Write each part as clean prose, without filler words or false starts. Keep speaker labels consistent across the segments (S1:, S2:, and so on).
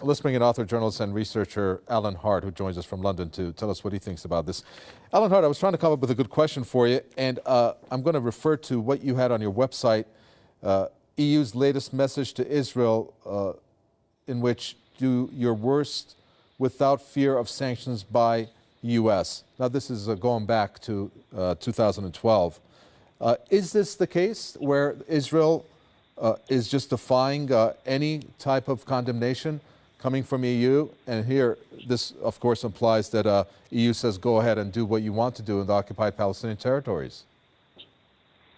S1: Let's bring in author, journalist, and researcher Alan Hart, who joins us from London to tell us what he thinks about this. Alan Hart, I was trying to come up with a good question for you, and I'm going to refer to what you had on your website, EU's latest message to Israel, in which do your worst without fear of sanctions by U.S. Now, this is going back to 2012. Is this the case where Israel is just defying any type of condemnation coming from EU? And here, this, of course, implies that EU says go ahead and do what you want to do in the occupied Palestinian territories.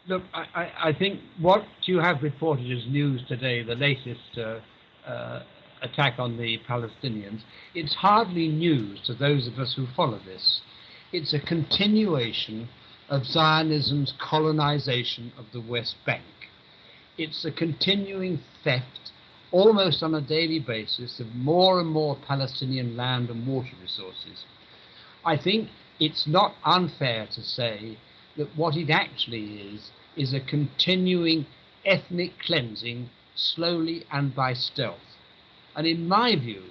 S2: Look, I think what you have reported as news today, the latest attack on the Palestinians, it's hardly news to those of us who follow this. It's a continuation of Zionism's colonization of the West Bank. It's a continuing theft, almost on a daily basis, of more and more Palestinian land and water resources. I think it's not unfair to say that what it actually is a continuing ethnic cleansing, slowly and by stealth. And in my view,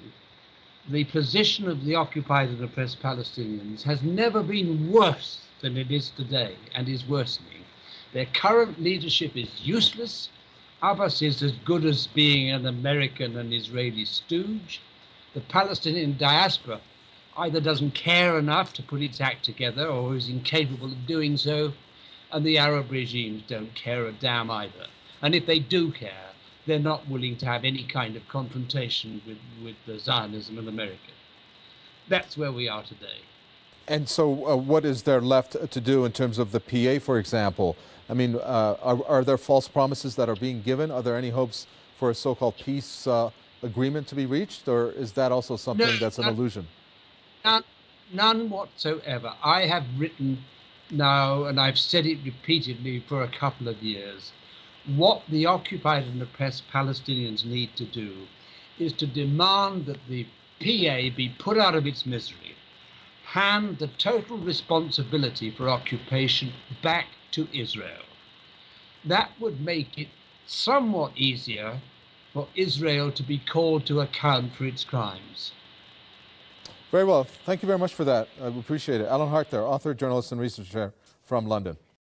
S2: the position of the occupied and oppressed Palestinians has never been worse than it is today, and is worsening. Their current leadership is useless. Abbas is as good as being an American and Israeli stooge. The Palestinian diaspora either doesn't care enough to put its act together or is incapable of doing so, and the Arab regimes don't care a damn either. And if they do care, they're not willing to have any kind of confrontation with the Zionism in America. That's where we are today.
S1: And so what is there left to do in terms of the PA, for example? I mean, are there false promises that are being given? Are there any hopes for a so-called peace agreement to be reached? Or is that also something that's an illusion?
S2: None whatsoever. I have written now, and I've said it repeatedly for a couple of years, what the occupied and oppressed Palestinians need to do is to demand that the PA be put out of its misery, hand the total responsibility for occupation back to Israel. That would make it somewhat easier for Israel to be called to account for its crimes.
S1: Very well. Thank you very much for that. I appreciate it. Alan Hart there, author, journalist, and researcher from London.